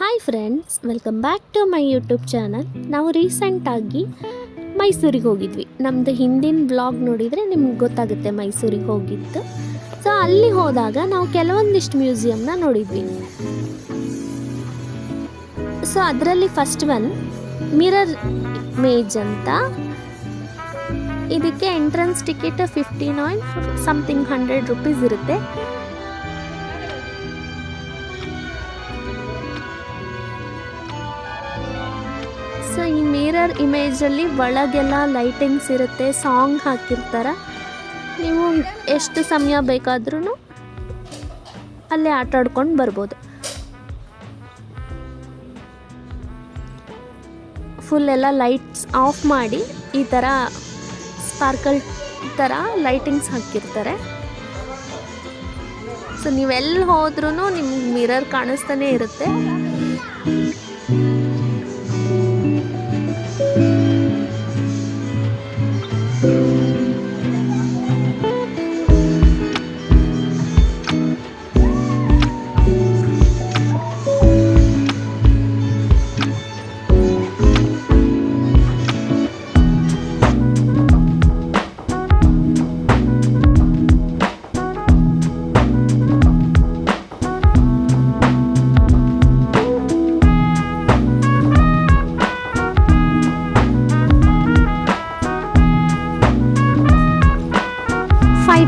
Hi friends, welcome back to my YouTube channel. ನಾವು ರೀಸೆಂಟಾಗಿ ಮೈಸೂರಿಗೆ ಹೋಗಿದ್ವಿ. ನಮ್ಮದು ಹಿಂದಿನ ಬ್ಲಾಗ್ ನೋಡಿದರೆ ನಿಮ್ಗೆ ಗೊತ್ತಾಗುತ್ತೆ ಮೈಸೂರಿಗೆ ಹೋಗಿದ್ದು. ಸೊ ಅಲ್ಲಿ ಹೋದಾಗ ನಾವು ಕೆಲವೊಂದಿಷ್ಟು ಮ್ಯೂಸಿಯಮ್ನ ನೋಡಿದ್ವಿ. ಸೊ ಅದರಲ್ಲಿ ಫಸ್ಟ್ ಒನ್ ಮಿರರ್ ಇಮೇಜ್ ಅಂತ. ಇದಕ್ಕೆ ಎಂಟ್ರೆನ್ಸ್ ಟಿಕೆಟ್ 59 ಸಮಥಿಂಗ್ 100 ರೂಪೀಸ್ ಇರುತ್ತೆ. ಸೊ ಈ ಮಿರರ್ ಇಮೇಜಲ್ಲಿ ಒಳಗೆಲ್ಲ ಲೈಟಿಂಗ್ಸ್ ಇರುತ್ತೆ, ಸಾಂಗ್ ಹಾಕಿರ್ತಾರೆ. ನೀವು ಎಷ್ಟು ಸಮಯ ಬೇಕಾದ್ರೂ ಅಲ್ಲೇ ಆಟ ಆಡ್ಕೊಂಡು ಬರ್ಬೋದು. ಫುಲ್ ಎಲ್ಲ ಲೈಟ್ಸ್ ಆಫ್ ಮಾಡಿ ಈ ಥರ ಸ್ಪಾರ್ಕಲ್ ಥರ ಲೈಟಿಂಗ್ಸ್ ಹಾಕಿರ್ತಾರೆ. ಸೊ ನೀವೆಲ್ಲಿ ಹೋದ್ರೂ ನಿಮ್ಗೆ ಮಿರರ್ ಕಾಣಿಸ್ತಾನೆ ಇರುತ್ತೆ.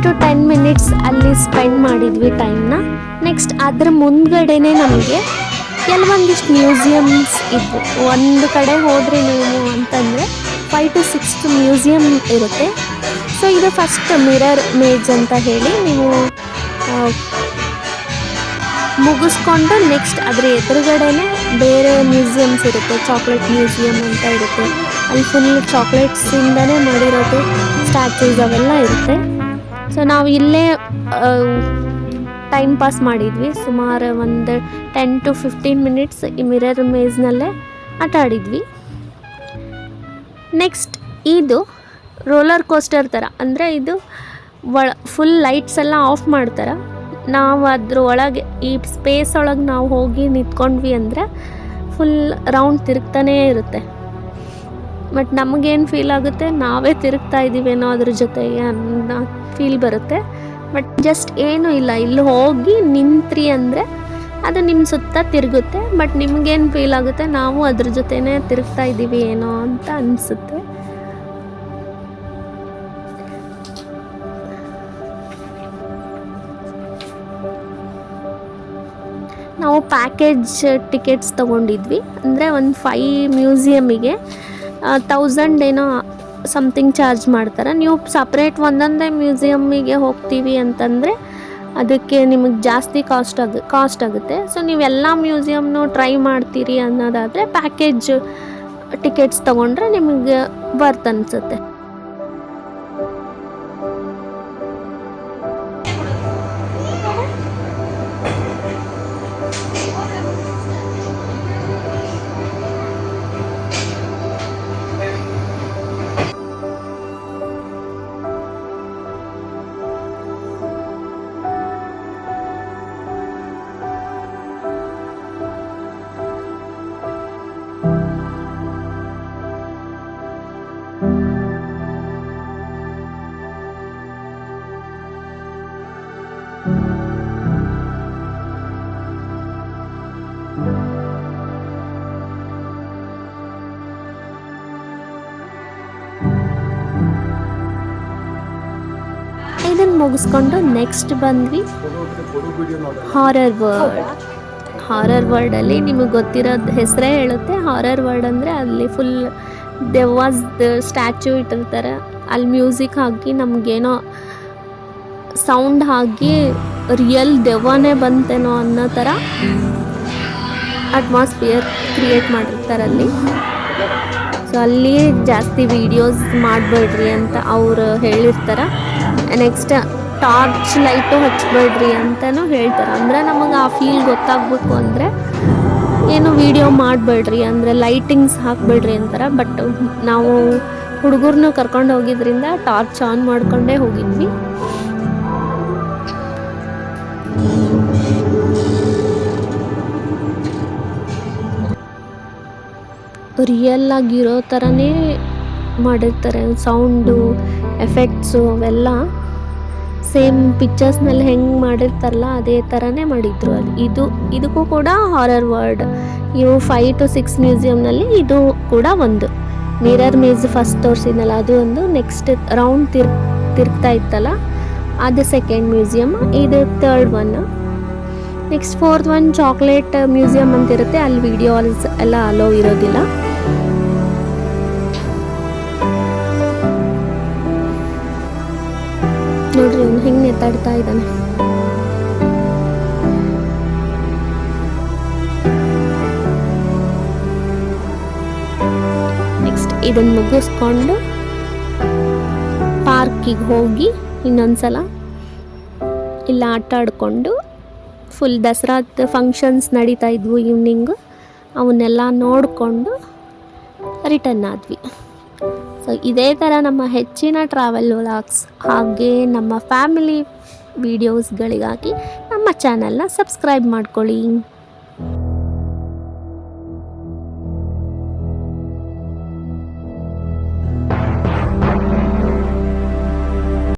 ಟು 10 ಮಿನಿಟ್ಸ್ ಅಲ್ಲಿ ಸ್ಪೆಂಡ್ ಮಾಡಿದ್ವಿ ಟೈಮ್ನ. ನೆಕ್ಸ್ಟ್ ಅದರ ಮುಂದ್ಗಡೆನೆ ನಮಗೆ ಕೆಲವೊಂದಿಷ್ಟು ಮ್ಯೂಸಿಯಮ್ಸ್ ಇತ್ತು. ಒಂದು ಕಡೆ ಹೋದರೆ ನೀವು ಅಂತಂದರೆ 5 to 6 ಮ್ಯೂಸಿಯಮ್ ಇರುತ್ತೆ. ಸೊ ಇದು ಫಸ್ಟ್ ಮಿರರ್ ಇಮೇಜ್ ಅಂತ ಹೇಳಿ ನೀವು ಮುಗಿಸ್ಕೊಂಡು ನೆಕ್ಸ್ಟ್ ಅದರ ಎದುರುಗಡೆನೆ ಬೇರೆ ಮ್ಯೂಸಿಯಮ್ಸ್ ಇರುತ್ತೆ. ಚಾಕ್ಲೇಟ್ ಮ್ಯೂಸಿಯಮ್ ಅಂತ ಇರುತ್ತೆ. ಅಲ್ಲಿ ಫುಲ್ ಚಾಕ್ಲೇಟ್ಸಿಂದನೇ ಮಾಡಿರೋದು ಸ್ಟ್ಯಾಚ್ಯೂಸ್ ಅವೆಲ್ಲ ಇರುತ್ತೆ. ಸೊ ನಾವು ಇಲ್ಲೇ ಟೈಮ್ ಪಾಸ್ ಮಾಡಿದ್ವಿ. ಸುಮಾರು ಒಂದು 10 to 15 ಮಿನಿಟ್ಸ್ ಈ ಮಿರರ್ ಇಮೇಜ್ನಲ್ಲೇ ಆಟ ಆಡಿದ್ವಿ. ನೆಕ್ಸ್ಟ್ ಇದು ರೋಲರ್ ಕೋಸ್ಟರ್ ಥರ, ಅಂದರೆ ಇದು ಫುಲ್ ಲೈಟ್ಸ್ ಎಲ್ಲ ಆಫ್ ಮಾಡ್ತಾರೆ. ನಾವು ಅದ್ರ ಒಳಗೆ ಈ ಸ್ಪೇಸ್ ಒಳಗೆ ನಾವು ಹೋಗಿ ನಿಂತ್ಕೊಂಡ್ವಿ ಅಂದರೆ ಫುಲ್ ರೌಂಡ್ ತಿರುಗ್ತಾನೇ ಇರುತ್ತೆ. ಬಟ್ ನಮಗೇನು ಫೀಲ್ ಆಗುತ್ತೆ, ನಾವೇ ತಿರುಗ್ತಾ ಇದ್ದೀವೇನೋ ಅದ್ರ ಜೊತೆಗೆ ಅನ್ನೋ ಫೀಲ್ ಬರುತ್ತೆ. ಬಟ್ ಜಸ್ಟ್ ಏನೂ ಇಲ್ಲ, ಇಲ್ಲಿ ಹೋಗಿ ನಿಂತ್ರಿ ಅಂದರೆ ಅದು ನಿಮ್ಮ ಸುತ್ತ ತಿರುಗುತ್ತೆ. ಬಟ್ ನಿಮಗೇನು ಫೀಲ್ ಆಗುತ್ತೆ, ನಾವು ಅದ್ರ ಜೊತೆನೇ ತಿರುಗ್ತಾ ಇದ್ದೀವಿ ಏನೋ ಅಂತ ಅನಿಸುತ್ತೆ. ನಾವು ಪ್ಯಾಕೇಜ್ ಟಿಕೆಟ್ಸ್ ತೊಗೊಂಡಿದ್ವಿ. ಅಂದರೆ ಒಂದು 5 ಮ್ಯೂಸಿಯಮಿಗೆ 1000 ಏನೋ ಸಮಥಿಂಗ್ ಚಾರ್ಜ್ ಮಾಡ್ತಾರೆ. ನೀವು ಸಪ್ರೇಟ್ ಒಂದೊಂದೇ ಮ್ಯೂಸಿಯಮ್ಮಿಗೆ ಹೋಗ್ತೀವಿ ಅಂತಂದರೆ ಅದಕ್ಕೆ ನಿಮಗೆ ಜಾಸ್ತಿ ಕಾಸ್ಟ್ ಆಗುತ್ತೆ. ಸೊ ನೀವೆಲ್ಲ ಮ್ಯೂಸಿಯಮ್ನು ಟ್ರೈ ಮಾಡ್ತೀರಿ ಅನ್ನೋದಾದರೆ ಪ್ಯಾಕೇಜ್ ಟಿಕೆಟ್ಸ್ ತೊಗೊಂಡ್ರೆ ನಿಮಗೆ ವರ್ತ್ ಅನಿಸುತ್ತೆ. ಇದನ್ನು ಮುಗಿಸ್ಕೊಂಡು ನೆಕ್ಸ್ಟ್ ಬಂದ್ವಿ ಹಾರರ್ ವರ್ಲ್ಡಲ್ಲಿ. ನಿಮಗೆ ಗೊತ್ತಿರೋದು ಹೆಸರೇ ಹೇಳುತ್ತೆ. ಹಾರರ್ ವರ್ಲ್ಡ್ ಅಂದರೆ ಅಲ್ಲಿ ಫುಲ್ ದೆವ್ವದ ಸ್ಟ್ಯಾಚ್ಯೂ ಇಟ್ಟಿರ್ತಾರೆ. ಅಲ್ಲಿ ಮ್ಯೂಸಿಕ್ ಹಾಕಿ ನಮಗೇನೋ ಸೌಂಡ್ ಹಾಕಿ ರಿಯಲ್ ದೆವ್ವನೇ ಬಂತೇನೋ ಅನ್ನೋ ಥರ ಅಟ್ಮಾಸ್ಫಿಯರ್ ಕ್ರಿಯೇಟ್ ಮಾಡಿರ್ತಾರೆ ಅಲ್ಲಿ. ಸೊ ಅಲ್ಲಿ ಜಾಸ್ತಿ ವೀಡಿಯೋಸ್ ಮಾಡಬೇಡ್ರಿ ಅಂತ ಅವರು ಹೇಳಿರ್ತಾರೆ. ನೆಕ್ಸ್ಟ್ ಟಾರ್ಚ್ ಲೈಟು ಹಚ್ಚಬೇಡ್ರಿ ಅಂತಲೂ ಹೇಳ್ತಾರೆ. ಅಂದರೆ ನಮಗೆ ಆ ಫೀಲ್ ಗೊತ್ತಾಗಬೇಕು ಅಂದರೆ ಏನು ವೀಡಿಯೋ ಮಾಡಬೇಡ್ರಿ, ಅಂದರೆ ಲೈಟಿಂಗ್ಸ್ ಹಾಕಬೇಡ್ರಿ ಅಂತಾರೆ. ಬಟ್ ನಾವು ಹುಡುಗರನ್ನು ಕರ್ಕೊಂಡು ಹೋಗಿದ್ರಿಂದ ಟಾರ್ಚ್ ಆನ್ ಮಾಡಿಕೊಂಡೇ ಹೋಗಿದ್ವಿ. ರಿಯಲ್ ಆಗಿರೋ ಥರನೇ ಮಾಡಿರ್ತಾರೆ. ಸೌಂಡು ಎಫೆಕ್ಟ್ಸು ಅವೆಲ್ಲ ಸೇಮ್ ಪಿಕ್ಚರ್ಸ್ನಲ್ಲಿ ಹೆಂಗೆ ಮಾಡಿರ್ತಾರಲ್ಲ ಅದೇ ಥರನೇ ಮಾಡಿದ್ರು ಅಲ್ಲಿ. ಇದಕ್ಕೂ ಕೂಡ ಹಾರರ್ ವರ್ಲ್ಡ್. ಇವು 5 to 6 ಮ್ಯೂಸಿಯಮ್ನಲ್ಲಿ ಇದು ಕೂಡ ಒಂದು. ಮಿರರ್ ಮೇಜ್ ಫಸ್ಟ್ ತೋರಿಸಿದ್ನಲ್ಲ ಅದು ಒಂದು. ನೆಕ್ಸ್ಟ್ ರೌಂಡ್ ತಿರ್ಗ್ತಾ ಇತ್ತಲ್ಲ ಅದು ಸೆಕೆಂಡ್ ಮ್ಯೂಸಿಯಮ್, ಇದು third one. Next fourth one chocolate museum ಅಂತಿರುತ್ತೆ. ಅಲ್ಲಿ ವಿಡಿಯೋಸ್ ಎಲ್ಲ ಅಲೋ ಇರೋದಿಲ್ಲ. ನೋಡ್ರಿ ಅವ್ನು ಹೆಂಗೆ ನೆತ್ತಾಡ್ತಾ ಇದ್ದಾನೆ. ನೆಕ್ಸ್ಟ್ ಇದನ್ನು ಮುಗಿಸ್ಕೊಂಡು ಪಾರ್ಕಿಗೆ ಹೋಗಿ ಇನ್ನೊಂದ್ಸಲ ಇಲ್ಲ ಆಟ ಆಡಿಕೊಂಡು ಫುಲ್ ದಸರಾದ ಫಂಕ್ಷನ್ಸ್ ನಡೀತಾ ಇದ್ವು ಈವ್ನಿಂಗು, ಅವನ್ನೆಲ್ಲ ನೋಡಿಕೊಂಡು ರಿಟರ್ನ್ ಆದ್ವಿ. ಸೊ ಇದೇ ಥರ ನಮ್ಮ ಹೆಚ್ಚಿನ ಟ್ರಾವೆಲ್ ವ್ಲಾಗ್ಸ್ ಹಾಗೆ ನಮ್ಮ ಫ್ಯಾಮಿಲಿ ವೀಡಿಯೋಸ್ಗಳಿಗಾಗಿ ನಮ್ಮ ಚಾನಲ್ನ ಸಬ್ಸ್ಕ್ರೈಬ್ ಮಾಡ್ಕೊಳ್ಳಿ.